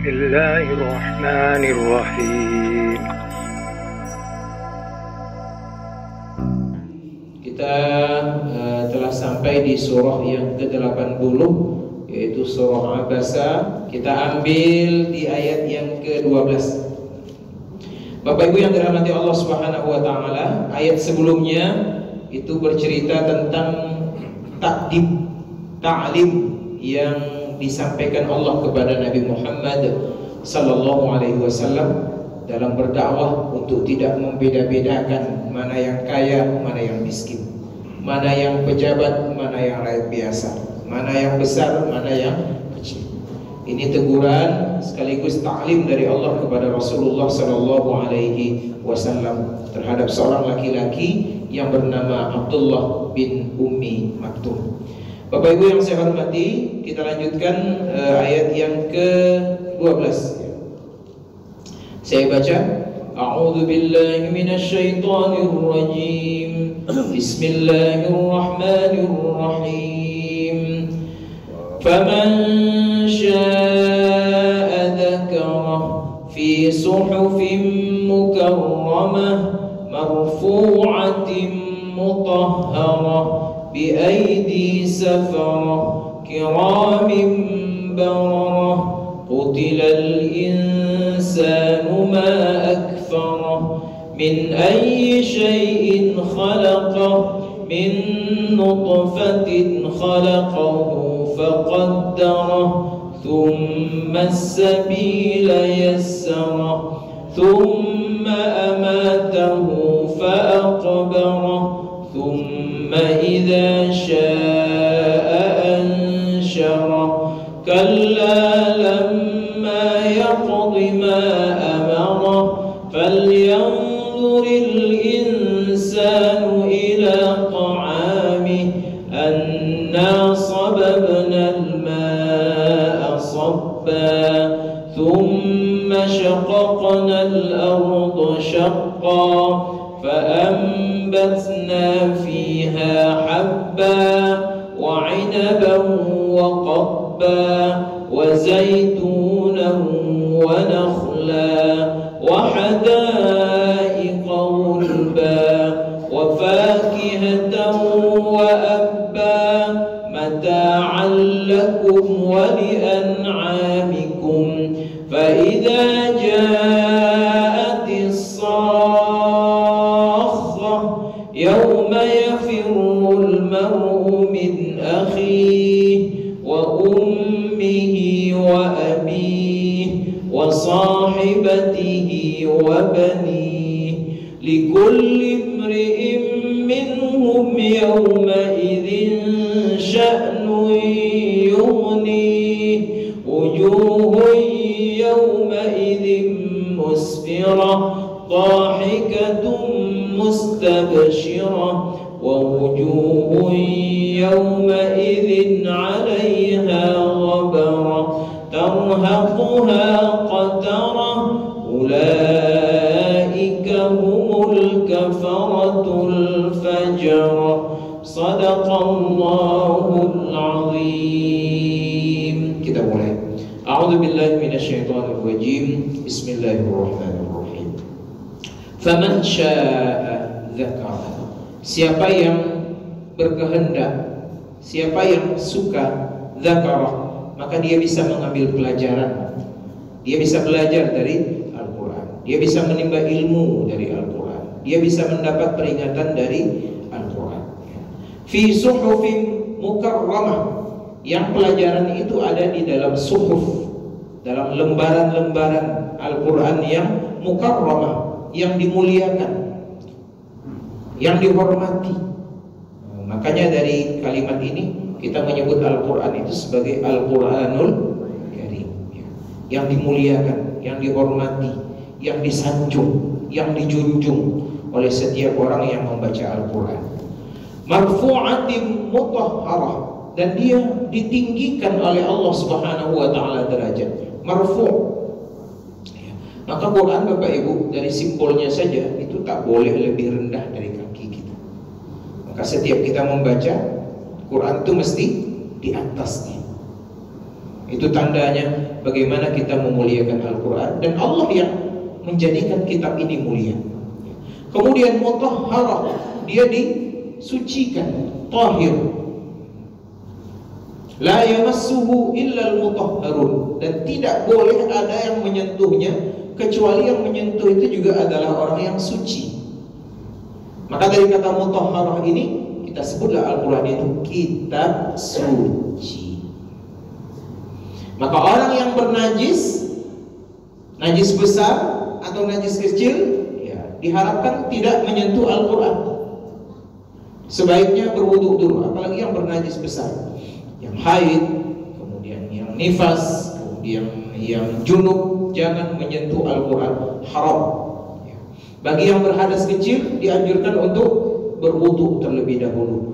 Bismillahirrahmanirrahim. Kita telah sampai di surah yang ke-80, yaitu surah Abasa. Kita ambil di ayat yang ke-12. Bapak Ibu yang dirahmati Allah Subhanahu wa taala, ayat sebelumnya itu bercerita tentang ta'lim yang disampaikan Allah kepada Nabi Muhammad sallallahu alaihi wasallam dalam berdakwah untuk tidak membeda-bedakan mana yang kaya, mana yang miskin, mana yang pejabat, mana yang rakyat biasa, mana yang besar, mana yang kecil. Ini teguran sekaligus ta'lim dari Allah kepada Rasulullah sallallahu alaihi wasallam terhadap seorang laki-laki yang bernama Abdullah bin Ummi Maktum. Bapak Ibu yang saya hormati, kita lanjutkan ayat yang ke-12. Saya baca, A'udzu billahi minasy syaithanir rajim. Bismillahirrahmanirrahim. Faman syaa'a dzakarah fi suhufin mukarramah marfu'atin mutahharah bi aidi safarah kiramin bararah qutilal insanu ma akfarah min ayyi shay'in khalaqah min nutfatin khalaqahu faqaddarah thumma as-sabila yassarah thumma amatahu faqbarah thumma idza syaa'a ansyarah kalla lamma yaqdi ma amarah falyanzuril insanu ila ta'amih anna sababna al-ma'a sabba thumma shaqaqna al-arda shaqqa فأنبتنا فيها حبا وعنبا وقبا وزيتونا ونخلا وحدائق غلبا وفاكهة وأبا متاعا لكم ولأنعامكم فإذا جاءت يوم يفر المرء من أخيه وأمه وأبيه وصاحبته وبنيه لكل امرئ منهم يومئذ شأن يغنيه وجوه يومئذ مسفرة ضاحكة مستبشرة ووجوه يومئذ عليها غبرة ترهقها قترة أولئك هم الكفرة الفجرة صدق الله العظيم. Kita mulai. A'udzu billahi minasyaitonir rajim. Bismillahirrahmanirrahim. Faman syaa'a dzakara. Siapa yang berkehendak, siapa yang suka dzakara, maka dia bisa mengambil pelajaran. Dia bisa belajar dari Al-Qur'an. Dia bisa menimba ilmu dari Al-Qur'an. Dia bisa mendapat peringatan dari Al-Qur'an. Fi suhufin mukarramah. Yang pelajaran itu ada di dalam suhuf, dalam lembaran-lembaran Al-Qur'an yang mukarramah, yang dimuliakan, yang dihormati. Makanya dari kalimat ini kita menyebut Al-Quran itu sebagai Al-Quranul Karim, yang dimuliakan, yang dihormati, yang disanjung, yang dijunjung oleh setiap orang yang membaca Al-Quran. Marfu'atin mutahharah, dan dia ditinggikan oleh Allah Subhanahu wa taala derajat. Marfu'. Maka Quran Bapak Ibu dari simbolnya saja itu tak boleh lebih rendah dari kaki kita. Maka setiap kita membaca Quran itu mesti di atasnya. Itu tandanya bagaimana kita memuliakan Al-Quran, dan Allah yang menjadikan kitab ini mulia. Kemudian mutahharah, dia disucikan, tahir. La yamassuhu illa al-mutahharun, dan tidak boleh ada yang menyentuhnya kecuali yang menyentuh itu juga adalah orang yang suci. Maka dari kata mutahharah ini kita sebutlah Al-Quran itu kitab suci. Maka orang yang bernajis, najis besar atau najis kecil, ya, diharapkan tidak menyentuh Al-Quran. Sebaiknya berwudu dulu, apalagi yang bernajis besar, yang haid, kemudian yang nifas, kemudian yang junub, jangan menyentuh Al-Quran, haram. Ya. Bagi yang berhadas kecil dianjurkan untuk berwudu terlebih dahulu,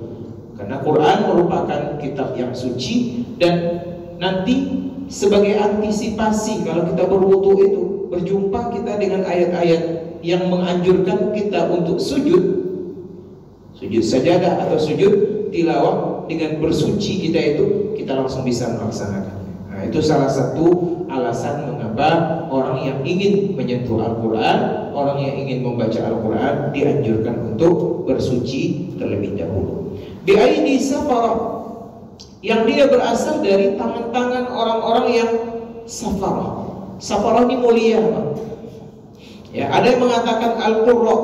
karena Quran merupakan kitab yang suci. Dan nanti sebagai antisipasi kalau kita berwudu itu berjumpa kita dengan ayat-ayat yang menganjurkan kita untuk sujud sajadah atau sujud tilawah, dengan bersuci kita itu kita langsung bisa melaksanakan. Nah, itu salah satu alasan mengapa orang yang ingin menyentuh Al-Quran, orang yang ingin membaca Al-Quran dianjurkan untuk bersuci terlebih dahulu. Bi'aidi safarah, yang dia berasal dari tangan-tangan orang-orang yang safarah. Safarah ini mulia, Pak. Ya, ada yang mengatakan Al-Qurra,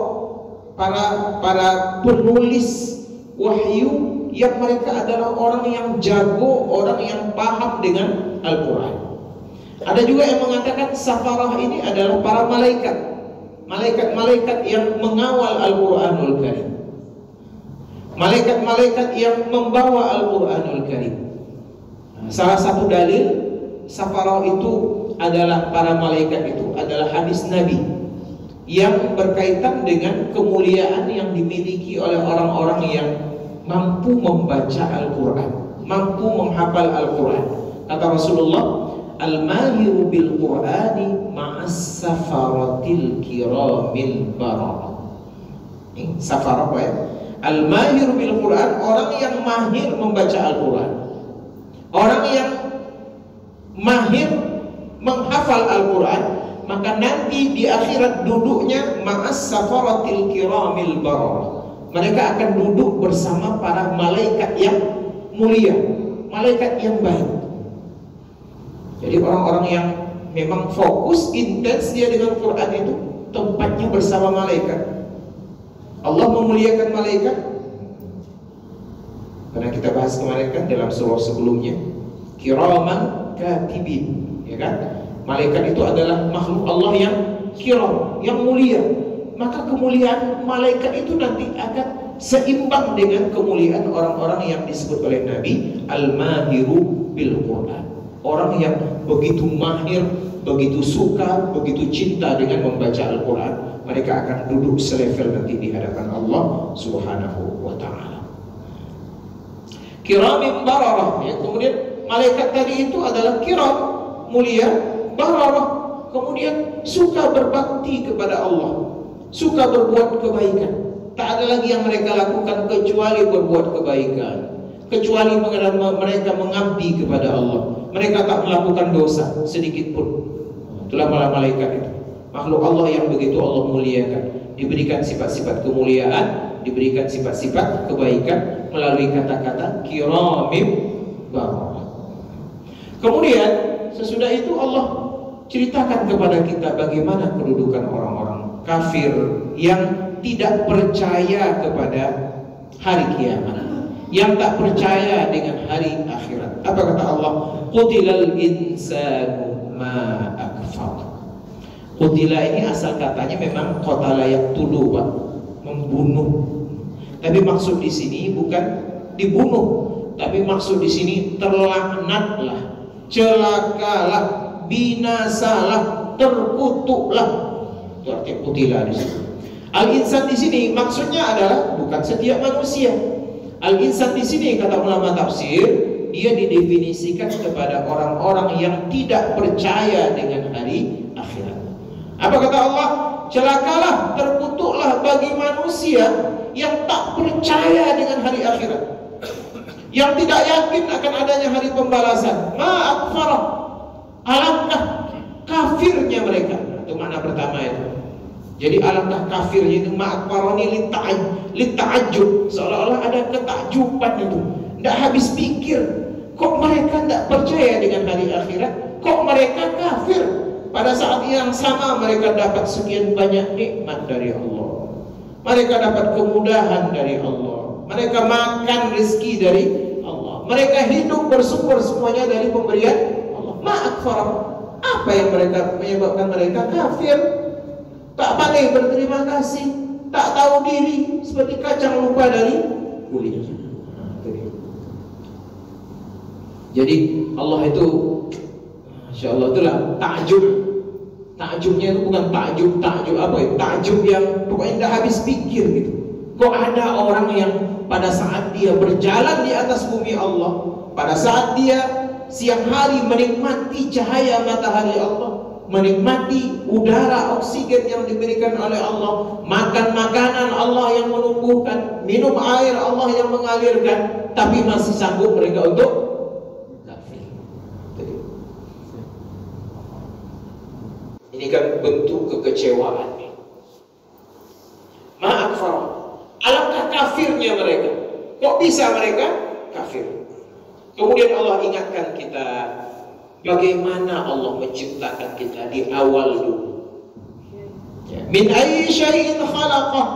para penulis wahyu, yang mereka adalah orang yang jago, orang yang paham dengan Al-Quran. Ada juga yang mengatakan safarah ini adalah para malaikat, malaikat-malaikat yang mengawal Al-Quranul Karim, malaikat-malaikat yang membawa Al-Quranul Karim. Salah satu dalil safarah itu adalah para malaikat itu adalah hadis Nabi yang berkaitan dengan kemuliaan yang dimiliki oleh orang-orang yang mampu membaca Al-Quran, mampu menghafal Al-Quran. Kata Rasulullah, al-mahiru bil Qur'ani ma'as safaratil kiramil bararah. Ini safarah apa ya? Al-mahiru bil Qur'an, orang yang mahir membaca Al-Quran, orang yang mahir menghafal Al-Quran, maka nanti di akhirat duduknya ma'as safaratil kiramil bararah. Mereka akan duduk bersama para malaikat yang mulia, malaikat yang baik. Jadi orang-orang yang memang fokus, intens dia dengan Quran itu, tempatnya bersama malaikat. Allah memuliakan malaikat, karena kita bahas kemarin kan dalam surah sebelumnya, kiraman katibin, ya kan? Malaikat itu adalah makhluk Allah yang kiram, yang mulia. Maka kemuliaan malaikat itu nanti akan seimbang dengan kemuliaan orang-orang yang disebut oleh Nabi al-mahiru bil Quran. Orang yang begitu mahir, begitu suka, begitu cinta dengan membaca Al-Quran, mereka akan duduk selevel nanti di hadapan Allah Subhanahu wa ta'ala. Kiramim bararah, ya. Kemudian malaikat tadi itu adalah kiram, mulia, bararah, kemudian suka berbakti kepada Allah, suka berbuat kebaikan. Tak ada lagi yang mereka lakukan kecuali berbuat kebaikan, kecuali mereka mengabdi kepada Allah. Mereka tak melakukan dosa sedikit pun. Itulah para malaikat itu, makhluk Allah yang begitu Allah muliakan, diberikan sifat-sifat kemuliaan, diberikan sifat-sifat kebaikan melalui kata-kata kiramim bararah. Kemudian sesudah itu Allah ceritakan kepada kita bagaimana kedudukan orang-orang kafir yang tidak percaya kepada hari kiamat, yang tak percaya dengan hari akhirat. Apa kata Allah? Qutilal insanu ma akfar. Qutila ini asal katanya memang qatala yaqtulu, Pak, membunuh. Tapi maksud di sini bukan dibunuh, tapi maksud di sini terlaknatlah, celakalah, binasalah, terkutuklah. Itu arti qutila di sini. Al-insan di sini maksudnya adalah bukan setiap manusia. Al-insan di sini kata ulama tafsir, dia didefinisikan kepada orang-orang yang tidak percaya dengan hari akhirat. Apa kata Allah? Celakalah, terkutuklah bagi manusia yang tak percaya dengan hari akhirat. yang tidak yakin akan adanya hari pembalasan. Ma'akfarah, alangkah kafirnya mereka. Itu makna pertama itu. Jadi alangkah kafirnya itu, ma'akfarah ini litta'ajub, seolah-olah ada ketakjuban itu. Tidak habis pikir, kok mereka tidak percaya dengan hari akhirat, kok mereka kafir pada saat yang sama mereka dapat sekian banyak nikmat dari Allah, mereka dapat kemudahan dari Allah, mereka makan rezeki dari Allah, mereka hidup bersyukur semuanya dari pemberian Allah. Ma'akfarah, apa yang mereka menyebabkan mereka kafir? Tak pandai berterima kasih, tak tahu diri, seperti kacang lupa dari kulitnya. Jadi Allah itu, Masya Allah, itulah takjub. Takjubnya itu bukan takjub apa ya? Takjub yang pokoknya tidak habis pikir gitu. Kok ada orang yang pada saat dia berjalan di atas bumi Allah, pada saat dia siang hari menikmati cahaya matahari Allah, menikmati udara oksigen yang diberikan oleh Allah, makan makanan Allah yang menumbuhkan, minum air Allah yang mengalirkan, tapi masih sanggup mereka untuk kafir. Ini kan bentuk kekecewaan. Ma'akfar, alangkah kafirnya mereka. Kok bisa mereka kafir? Kemudian Allah ingatkan kita bagaimana Allah menciptakan kita di awal dulu. Min ayyi syai'in khalaqah,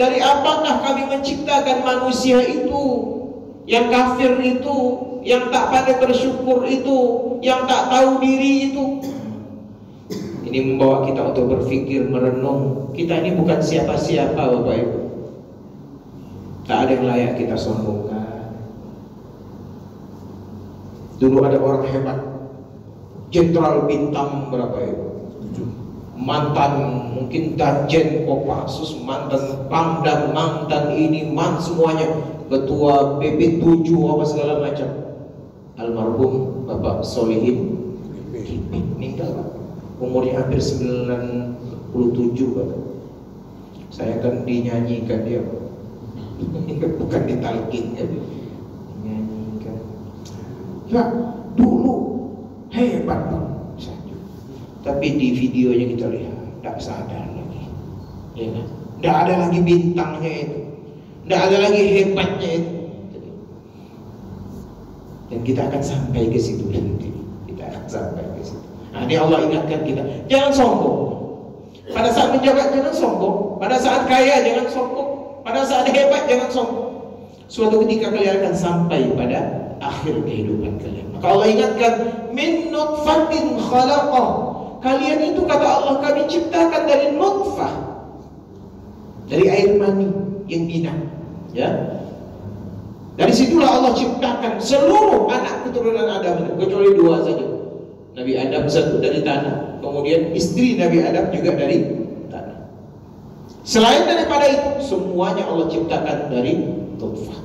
dari apakah kami menciptakan manusia itu? Yang kafir itu, yang tak pandai bersyukur itu, yang tak tahu diri itu. Ini membawa kita untuk berpikir, merenung. Kita ini bukan siapa-siapa, Bapak Ibu. Tak ada yang layak kita sombongkan. Dulu ada orang hebat, Jenderal bintang berapa Ibu? Mantan mungkin Danjen Kopassus, mantan Pangdam, mantan ini, semuanya, ketua PP 7 apa segala macam. Almarhum Bapak Solihin meninggal, umurnya hampir 97 Bapak. Saya kan dinyanyikan dia, bukan ditalkin ya, dinyanyikan. Ya dulu hebat Pak, tapi di videonya kita lihat tidak sadar lagi, ya kan? Tidak ada lagi bintangnya itu, tidak ada lagi hebatnya itu. Dan kita akan sampai ke situ nanti. Kita akan sampai ke situ. Nah, ini Allah ingatkan kita, jangan sombong. Pada saat menjabat jangan sombong. Pada saat kaya jangan sombong. Pada saat hebat jangan sombong. Suatu ketika kalian akan sampai pada akhir kehidupan kalian. Maka Allah ingatkan, min nutfatin khalaqah. Kalian itu kata Allah kami ciptakan dari nutfah, dari air mani yang hina. Ya. Dari situlah Allah ciptakan seluruh anak keturunan Adam, kecuali 2 saja. Nabi Adam satu dari tanah, kemudian istri Nabi Adam juga dari tanah. Selain daripada itu, semuanya Allah ciptakan dari nutfah.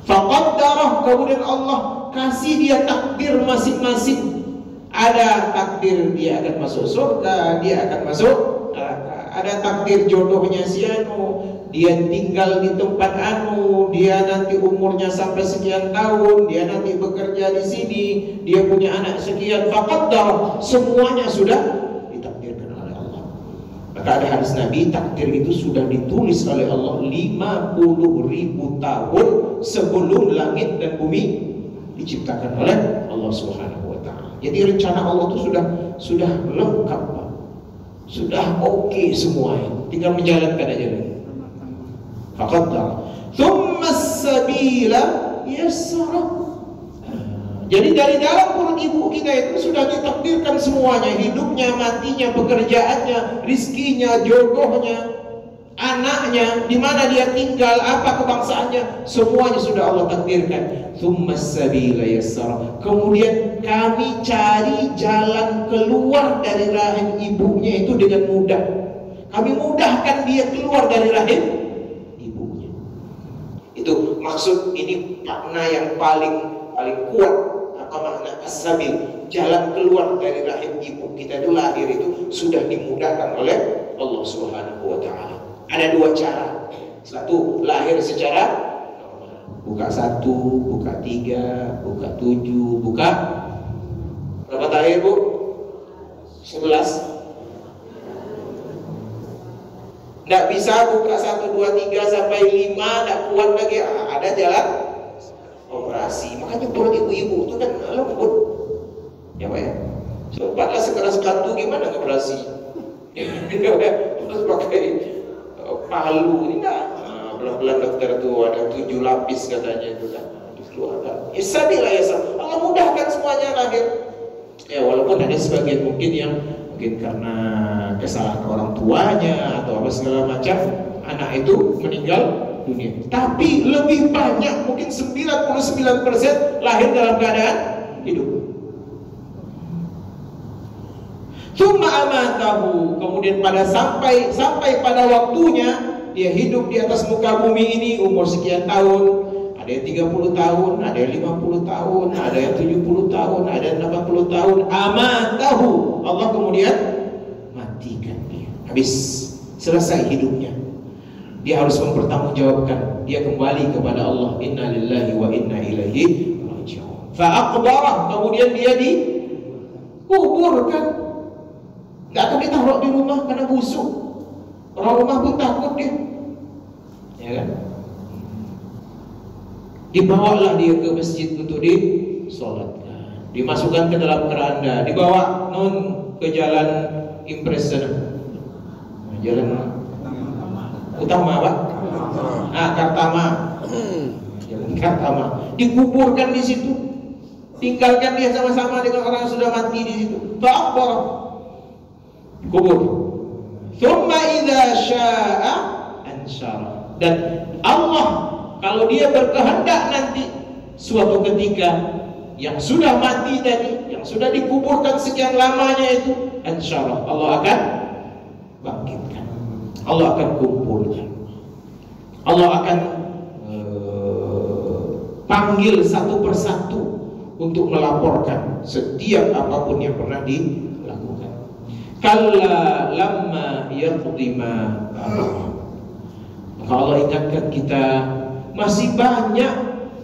Faqaddarah, kemudian Allah kasih dia takdir masing-masing. Ada takdir dia akan masuk surga, dia akan masuk neraka. Ada takdir jodohnya si anu, dia tinggal di tempat anu, dia nanti umurnya sampai sekian tahun, dia nanti bekerja di sini, dia punya anak sekian. Faqaddar, semuanya sudah ditakdirkan oleh Allah. Maka ada hadis Nabi, takdir itu sudah ditulis oleh Allah 50.000 tahun sebelum langit dan bumi diciptakan oleh Allah Subhanahu wa ta'ala. Jadi rencana Allah itu sudah lengkap, Pak. Sudah oke semua, tinggal menjalankan aja lagi. Faqaddar, thumma as-sabila yassara. Jadi dari dalam perut ibu kita itu sudah ditakdirkan semuanya, hidupnya, matinya, pekerjaannya, rizkinya, jodohnya, anaknya, di mana dia tinggal, apa kebangsaannya, semuanya sudah Allah takdirkan. Thumma as-sabila yassara. Kemudian kami cari jalan keluar dari rahim ibunya itu dengan mudah. Kami mudahkan dia keluar dari rahim ibunya. Itu maksud, ini makna yang paling kuat. Apa makna as-sabil? Jalan keluar dari rahim ibu kita itu, lahir itu sudah dimudahkan oleh Allah Subhanahu wa ta'ala. Ada 2 cara. Satu, lahir secara normal. Buka 1, buka 3, buka 7, buka berapa terakhir Bu? 11. Nggak bisa buka 1, 2, 3 sampai 5, nggak kuat lagi, ada jalan operasi. Makanya perut ibu-ibu itu kan lembut ya Pak ya. Cepatlah sekeras batu, gimana operasi? Terus pakai palu, ini enggak. Pelan-pelan dokter itu ada 7 lapis katanya itu kan. Dikeluarkan. Isabilah ya, Allah mudahkan semuanya lahir. Ya walaupun ada sebagian mungkin karena kesalahan orang tuanya atau apa segala macam, anak itu meninggal dunia. Tapi lebih banyak, mungkin 99% lahir dalam keadaan hidup. Tsumma amatahu, kemudian sampai pada waktunya dia hidup di atas muka bumi ini umur sekian tahun. Ada yang 30 tahun, ada yang 50 tahun, ada yang 70 tahun, ada yang 80 tahun. Amatahu, Allah kemudian matikan dia. Habis, selesai hidupnya. Dia harus mempertanggungjawabkan. Dia kembali kepada Allah. Inna lillahi wa inna ilaihi raji'un. Fa'aqbarah, kemudian dia dikuburkan. Gak akan ditaruh di rumah karena busuk. Orang rumah pun takut dia, ya kan? Dibawalah dia ke masjid untuk disolatkan, dimasukkan ke dalam keranda, dibawa ke jalan Impres sana, jalan utama Pak, Kartama, jalan Kartama, dikuburkan di situ, tinggalkan dia sama-sama dengan orang yang sudah mati di situ. Fa'akbar, kubur. Thumma idza syaa ansyara. Dan Allah kalau dia berkehendak nanti suatu ketika yang sudah mati tadi, yang sudah dikuburkan sekian lamanya itu, ansyara, Allah akan bangkitkan. Allah akan kumpulkan. Allah akan panggil satu persatu untuk melaporkan setiap apapun yang pernah dilakukan. Kalla lamma yaqdi ma amara. Maka Allah ingatkan kita, masih banyak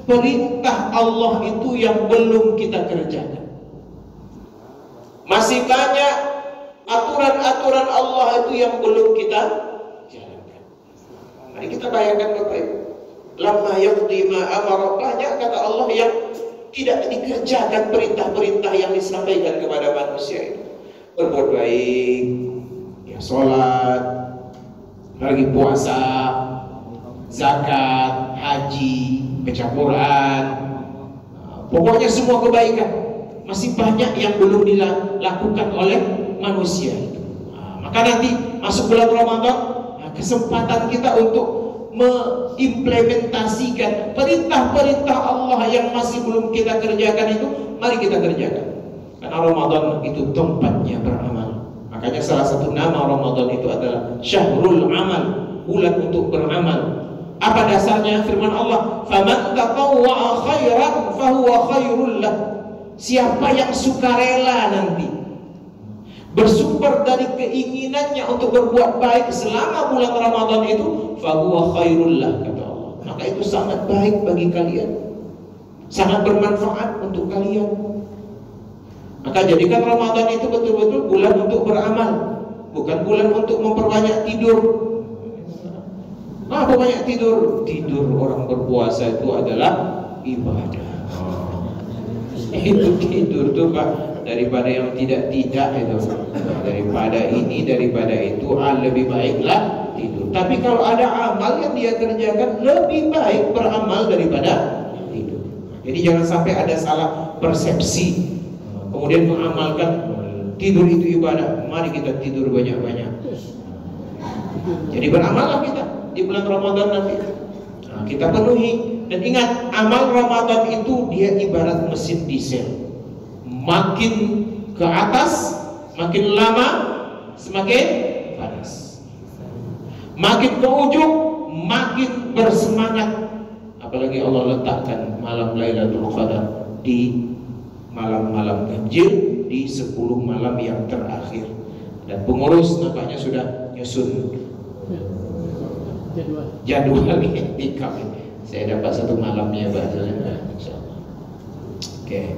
perintah Allah itu yang belum kita kerjakan. Masih banyak aturan-aturan Allah itu yang belum kita jalankan. Mari kita bayangkan Bapak Ibu, lamma yaqdi ma amara, banyak kata Allah yang tidak dikerjakan perintah-perintah yang disampaikan kepada manusia itu. Berbuat baik, ya sholat, lagi puasa, zakat, haji, baca Quran, pokoknya semua kebaikan. Masih banyak yang belum dilakukan oleh manusia itu. Maka nanti masuk bulan Ramadan, kesempatan kita untuk mengimplementasikan perintah-perintah Allah yang masih belum kita kerjakan itu, mari kita kerjakan. Karena Ramadan itu tempatnya beramal. Makanya salah satu nama Ramadan itu adalah Syahrul Amal, bulan untuk beramal. Apa dasarnya? Firman Allah, "Faman tatawwa'a khairan fahuwa khairul lah." Siapa yang sukarela nanti bersumber dari keinginannya untuk berbuat baik selama bulan Ramadan itu, fahuwa khairul lah, kata Allah. Maka itu sangat baik bagi kalian, sangat bermanfaat untuk kalian. Maka jadikan Ramadan itu betul-betul bulan untuk beramal, bukan bulan untuk memperbanyak tidur. Apa banyak tidur? Tidur orang berpuasa itu adalah ibadah. Itu tidur tuh Pak, daripada yang tidak itu, daripada ini, daripada itu, lebih baiklah tidur. Tapi kalau ada amal yang dia kerjakan, lebih baik beramal daripada tidur. Jadi jangan sampai ada salah persepsi, kemudian mengamalkan tidur itu ibadah. Mari kita tidur banyak-banyak. Jadi beramallah kita di bulan Ramadan nanti. Kita penuhi. Dan ingat, amal Ramadan itu dia ibarat mesin diesel. Makin ke atas, makin lama, semakin panas. Makin ke ujung, makin bersemangat. Apalagi Allah letakkan malam Lailatul Qadar di malam-malam ganjil, di 10 malam yang terakhir. Dan pengurus nampaknya sudah nyusun jadwal itikaf. Saya dapat satu malamnya bahasanya. Oke.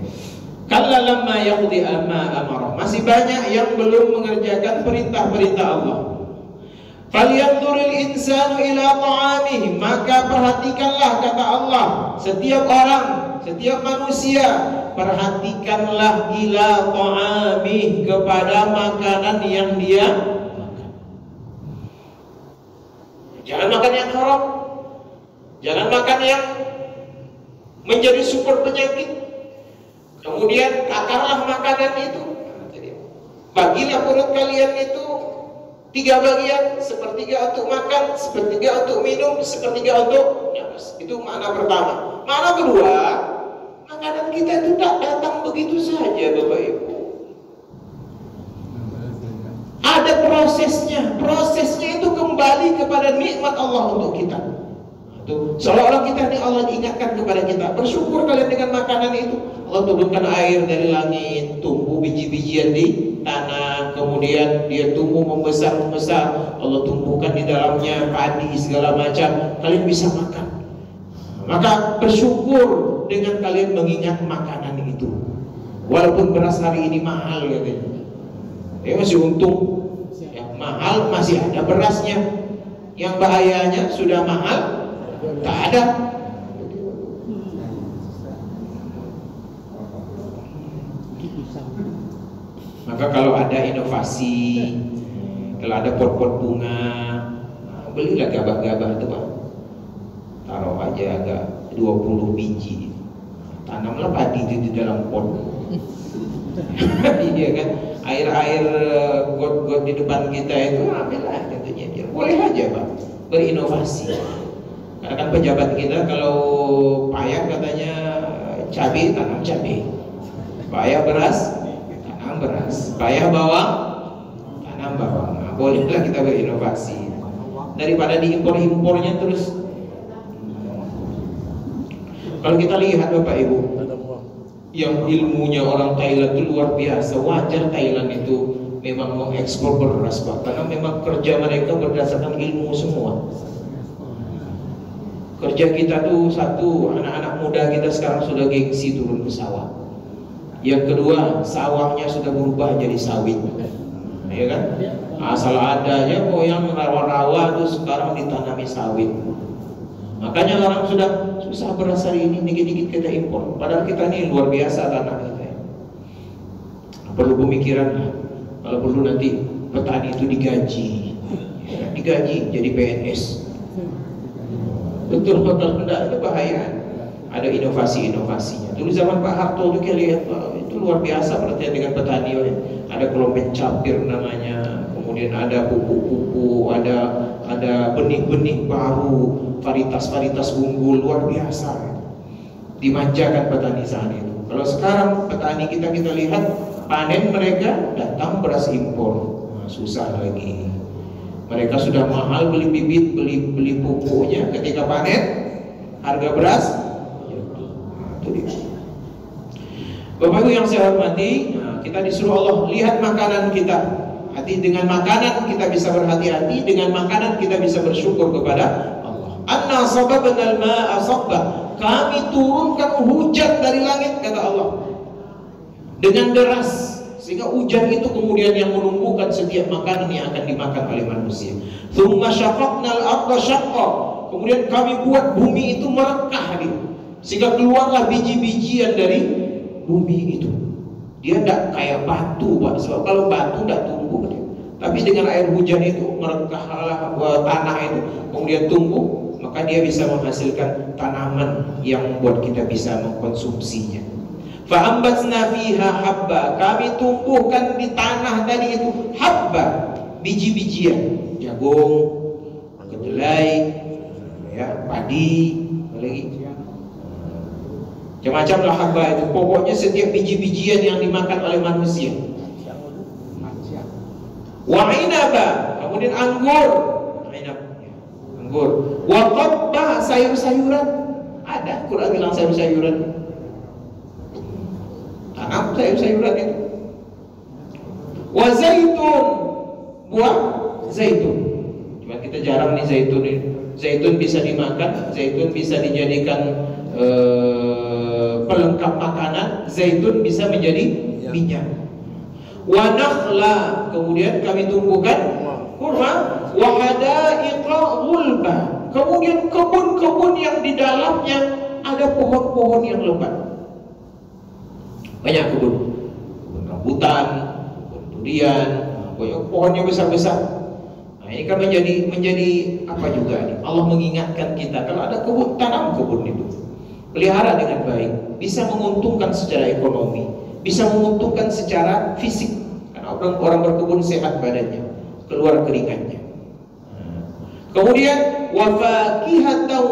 Kalla lamma yaqdi ma amarah. Masih banyak yang belum mengerjakan perintah-perintah Allah. Falyanzuril insanu ila ta'amihi, maka perhatikanlah kata Allah, setiap orang, setiap manusia, perhatikanlah ila ta'amih, kepada makanan yang dia makan. Jangan makan yang haram, jangan makan yang menjadi sumber penyakit. Kemudian takarlah makanan itu, bagilah perut kalian itu 3 bagian, sepertiga untuk makan, sepertiga untuk minum, sepertiga untuk nafas. Itu makna pertama. Makna kedua, makanan kita itu tak datang begitu saja, Bapak Ibu. Ada prosesnya. Prosesnya itu kembali kepada nikmat Allah untuk kita. Seolah-olah kita ini Allah diingatkan kepada kita, bersyukur kalian dengan makanan itu. Allah turunkan air dari langit, tumbuh biji-bijian di tanah, kemudian dia tumbuh membesar. Allah tumbuhkan di dalamnya padi segala macam, kalian bisa makan. Maka bersyukur dengan kalian mengingat makanan itu. Walaupun beras hari ini mahal katanya, ya masih untung ya, mahal masih ada berasnya. Yang bahayanya sudah mahal tak ada. Maka kalau ada inovasi, kalau ada pot-pot bunga, belilah gabah-gabah itu Pak, taruh aja agak 20 biji, tanamlah padi itu di dalam pot. Iya kan, air-air got-got di depan kita itu ambillah tentunya dia, boleh aja Pak, berinovasi. Karena kan pejabat kita kalau payah katanya cabai, tanam cabai, payah beras, tanam beras, payah bawang, tanam bawang. Nah, bolehlah kita berinovasi daripada diimpor-impornya terus. Kalau kita lihat Bapak Ibu, yang ilmunya orang Thailand itu luar biasa. Wajar Thailand itu memang mengekspor beras Pak, karena memang kerja mereka berdasarkan ilmu semua. Kerja kita tuh satu, anak-anak muda kita sekarang sudah gengsi turun ke sawah. Yang kedua, sawahnya sudah berubah jadi sawit, ya kan? Asal adanya yang rawa-rawa tuh sekarang ditanami sawit. Makanya orang sudah susah beras hari ini, dikit-dikit kita impor. Padahal kita ini luar biasa tanah kita. Perlu pemikiran lah. Kalau perlu nanti petani itu digaji, ya, digaji jadi PNS. Betul enggak, itu bahaya. Ada inovasi-inovasinya. Dulu zaman Pak Harto itu kita lihat itu luar biasa perhatian dengan petani. Ada kelompok capir namanya, kemudian ada pupuk-pupuk, ada benih-benih baru, varietas-varietas unggul luar biasa. Dimanjakan petani saat itu. Kalau sekarang petani kita lihat panen mereka datang beras impor, susah lagi. Mereka sudah mahal beli bibit, beli pupuknya, ketika panen harga beras itu dia. Bapak Ibu yang saya hormati, kita disuruh Allah lihat makanan kita. Hati dengan makanan kita bisa berhati-hati, dengan makanan kita bisa bersyukur kepada Allah. Anna sababnal ma'a sabba, kami turunkan hujan dari langit kata Allah dengan deras, sehingga hujan itu kemudian yang menumbuhkan setiap makanan yang akan dimakan oleh manusia. Tsumma syaqaqnal arda syaqqa, kemudian kami buat bumi itu merekah gitu, sehingga keluarlah biji-bijian dari bumi itu. Dia tidak kayak batu Pak, sebab kalau batu tidak tumbuh dia. Tapi dengan air hujan itu merekahlah tanah itu, kemudian tumbuh, maka dia bisa menghasilkan tanaman yang membuat kita bisa mengkonsumsinya. Fa'ambatsna fiha habba, kami tumbuhkan di tanah tadi itu habba, biji-bijian, jagung, kedelai, ya, padi, lagi macam-macam lah habba itu. Pokoknya setiap biji-bijian yang dimakan oleh manusia. Wa inaba, kemudian anggur, anggur. Wa qadba, sayur-sayuran. Ada Quran bilang sayur-sayuran. Tanam sayur-sayuran itu. Wa zaitun, buah zaitun. Cuma kita jarang nih zaitun ini. Zaitun bisa dimakan, zaitun bisa dijadikan pelengkap makanan, zaitun bisa menjadi minyak. Wa nakhla, kemudian kami tumbuhkan kurma, wa hadaiqa ghulba, kemudian kebun-kebun yang di dalamnya ada pohon-pohon yang lebat. Banyak kebun rambutan, kebun durian, pohonnya besar-besar. Nah, ini kan menjadi apa juga nih? Allah mengingatkan kita kalau ada kebun, tanam kebun itu, pelihara dengan baik, bisa menguntungkan secara ekonomi, bisa menguntungkan secara fisik, karena orang berkebun sehat badannya, keluar keringatnya. Kemudian wa fakihatan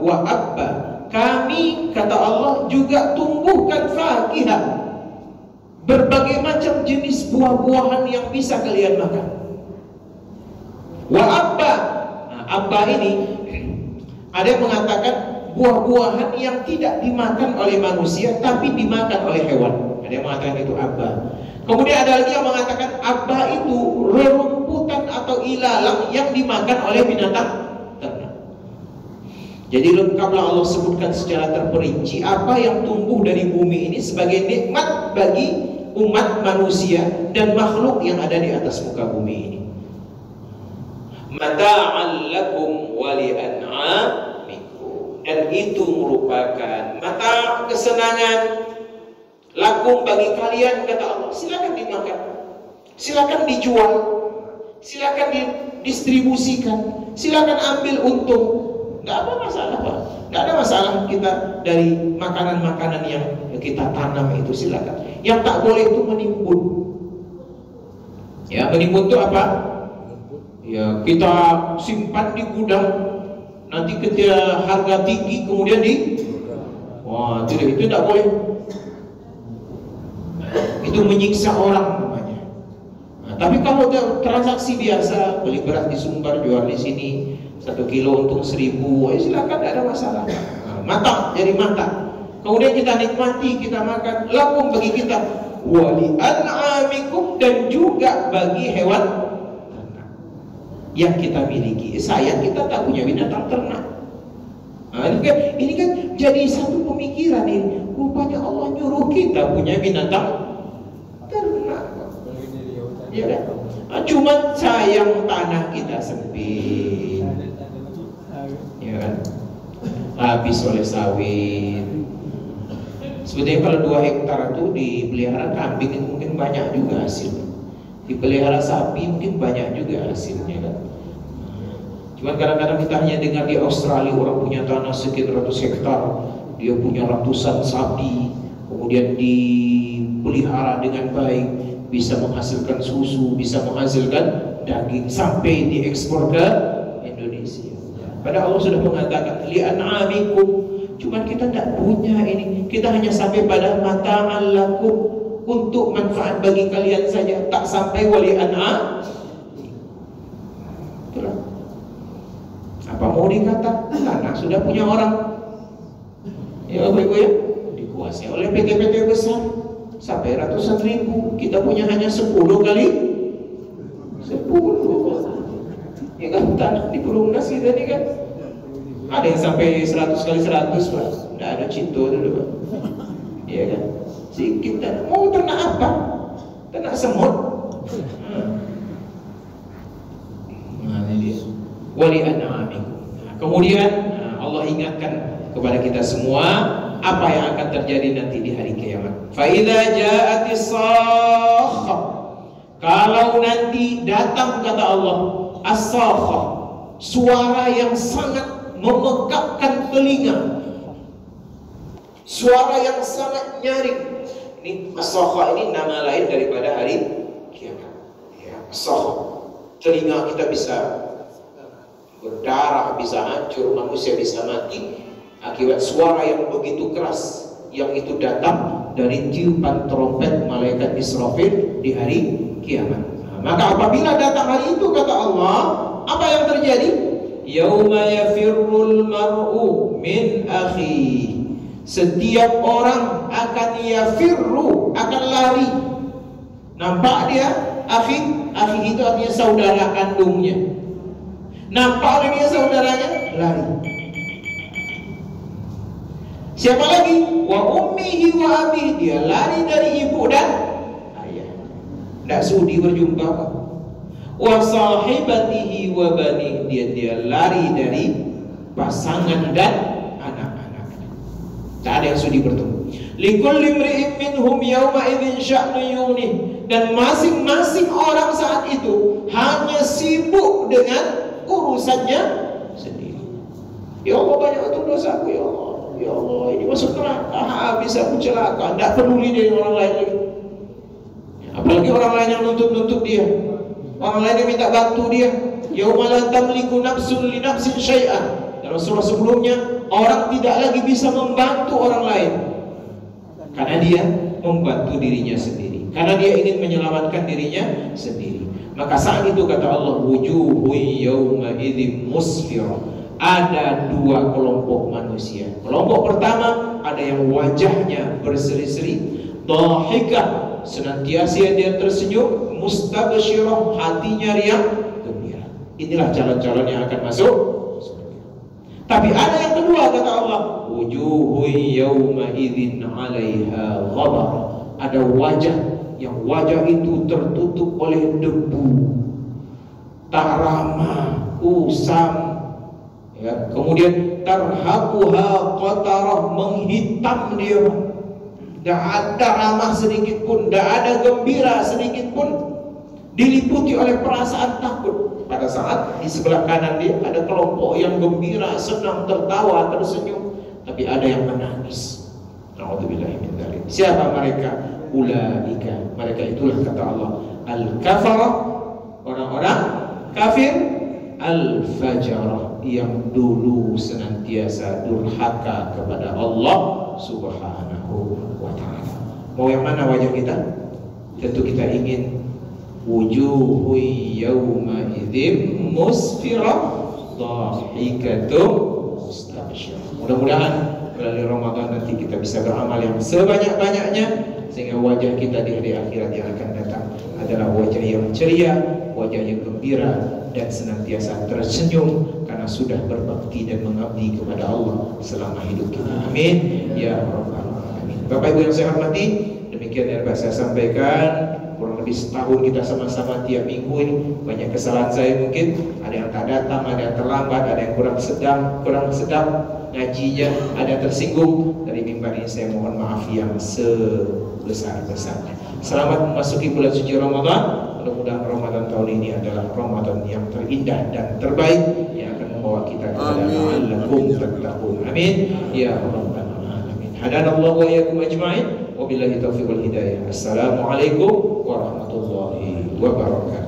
wa abba, kami kata Allah juga tumbuhkan fakihah, berbagai macam jenis buah-buahan yang bisa kalian makan. Wa abba, nah, abba ini ada yang mengatakan buah-buahan yang tidak dimakan oleh manusia tapi dimakan oleh hewan. Ada yang mengatakan itu abba. Kemudian ada lagi yang mengatakan abba itu rerumputan atau ilalang yang dimakan oleh binatang ternak. Jadi lengkaplah Allah sebutkan secara terperinci apa yang tumbuh dari bumi ini sebagai nikmat bagi umat manusia dan makhluk yang ada di atas muka bumi ini. Mata'an lakum wa li'an'amikum, dan itu merupakan mata, kesenangan, lakum bagi kalian kata Allah. Silakan dimakan, silakan dijual, silakan didistribusikan, silakan ambil untung. Nggak ada masalah, Pak. Nggak ada masalah kita dari makanan-makanan yang kita tanam itu, silakan. Yang tak boleh itu menimbun. Ya, menimbun itu apa? Ya, kita simpan di gudang, nanti ketika harga tinggi kemudian wah, tidak, itu tidak boleh. Itu menyiksa orang namanya. Nah, tapi kalau transaksi biasa, beli beras di Sumbar, jual di sini 1 kilo untung 1.000, silakan, tidak ada masalah. Nah, matang, jadi matang. Kemudian kita nikmati, kita makan. Lakum bagi kita, wali an'amikum, dan juga bagi hewan yang kita miliki. Sayang kita tak punya binatang ternak. Nah, ini kan jadi satu pemikiran ini. Rupanya Allah nyuruh kita punya binatang ternak. Ya kan? Nah, cuma sayang tanah kita sempit. Ya kan? Habis oleh sawit. Sebetulnya kalau 2 hektar itu dipelihara kambing itu mungkin banyak juga hasilnya. Dipelihara sapi mungkin banyak juga hasilnya kan. Cuman kadang-kadang kita hanya dengar di Australia orang punya tanah sekitar 100 hektar, dia punya ratusan sapi, kemudian dipelihara dengan baik, bisa menghasilkan susu, bisa menghasilkan daging, sampai diekspor ke Indonesia. Padahal Allah sudah mengatakan li'an'amikum, cuman kita tidak punya ini, kita hanya sampai pada mata'an lakum, untuk manfaat bagi kalian saja, tak sampai wali an'am. Itulah. Apa mau dikata? Tanah sudah punya orang. Ya Bapak Ibu ya, dikuasai oleh PT-PT besar sampai ratusan ribu. Kita punya hanya 10 kali 10. Ya kan, tanah di Perumnas kita nih kan. Ada yang sampai 100 kali 100 Pak. Tidak ada cinta dulu Pak. Iya kan? Sedikit tanah. Mau ternak apa? Ternak semut. Nah ini dia. Wali an'amikum. Kemudian Allah ingatkan kepada kita semua apa yang akan terjadi nanti di hari kiamat. Fa idza ja'atis sakhah, kalau nanti datang kata Allah as-sakhah, suara yang sangat memekakkan telinga, suara yang sangat nyaring. Ini as-sakhah ini nama lain daripada hari kiamat. Ya, as-sakhah. Telinga kita bisa berdarah, bisa hancur, manusia bisa mati akibat suara yang begitu keras yang itu datang dari tiupan trompet malaikat Israfil di hari kiamat. Maka apabila datang hari itu kata Allah, apa yang terjadi? Yauma yafirrul mar'u min akhi. Setiap orang akan yafirru, akan lari. Nampak dia? Akhi itu artinya saudara kandungnya. Nampak oleh dia saudaranya, lari. Siapa lagi? Wa ummihi wa abihi, dia lari dari ibu dan ayah. Tidak sudi berjumpa. Wa sahibatihi wa bani, dia lari dari pasangan dan anak-anak. Tak ada yang sudi bertemu. Likulli imri'in minhum yawma idzin sya'nu yughnih, dan masing-masing orang saat itu hanya sibuk dengan urusannya sendiri. Ya Allah, banyak betul dosaku ya Allah. Ya Allah, ini masuk neraka, habis aku celaka, tidak peduli dengan orang lain lagi. Apalagi orang lain yang nuntut dia, orang lain yang minta bantu dia. Yauma la tamliku nafsun li nafsin syai'an. Dalam surah sebelumnya, orang tidak lagi bisa membantu orang lain karena dia membantu dirinya sendiri, karena dia ingin menyelamatkan dirinya sendiri. Maka saat itu kata Allah, wujuhu yauma idzin musfirah. Ada dua kelompok manusia. Kelompok pertama, ada yang wajahnya berseri-seri, dhahikah, senantiasa dia tersenyum, mustabsyirah, hatinya riang gembira. Inilah calon-calon yang akan masuk surga. Tapi ada yang kedua kata Allah, wujuhu yauma idzin 'alaiha ghabar. Ada wajah yang wajah itu tertutup oleh debu, tak ramah, usam, ya. Kemudian tarhaquha qatarah, menghitam dia, tidak ada ramah sedikit pun, tidak ada gembira sedikit pun, diliputi oleh perasaan takut. Pada saat di sebelah kanan dia ada kelompok yang gembira, senang, tertawa, tersenyum, tapi ada yang menangis. Na'udzubillahi min dzalik. Siapa mereka? Ulaika, mereka itulah kata Allah, al-kafarah, orang-orang kafir, al-fajarah, yang dulu senantiasa durhaka kepada Allah Subhanahu wa ta'ala. Mau yang mana wajah kita? Tentu kita ingin wujuhu yawma idzin musfirah dhahikatum mustabsyirah. Mudah-mudahan melalui Ramadan nanti kita bisa beramal yang sebanyak-banyaknya, sehingga wajah kita di hari akhirat yang akan datang adalah wajah yang ceria, wajah yang gembira, dan senantiasa tersenyum karena sudah berbakti dan mengabdi kepada Allah selama hidup kita. Amin ya rabbal alamin. Bapak Ibu yang saya hormati, demikian yang dapat saya sampaikan. Kurang lebih setahun kita sama-sama tiap minggu ini. Banyak kesalahan saya mungkin, ada yang tak datang, ada yang terlambat, ada yang kurang sedap ngajinya, ada yang tersinggung. Dari mimbar ini saya mohon maaf yang sebesar-besarnya. Selamat memasuki bulan suci Ramadan. Mudah-mudahan Ramadan tahun ini adalah Ramadan yang terindah dan terbaik, yang akan membawa kita kepada la'allakum tattaqun. Amin ya rabbal alamin. Hadanallahu wa iyyakum ajma'in. Wabillahi taufiq wal hidayah. Assalamualaikum warahmatullahi wabarakatuh.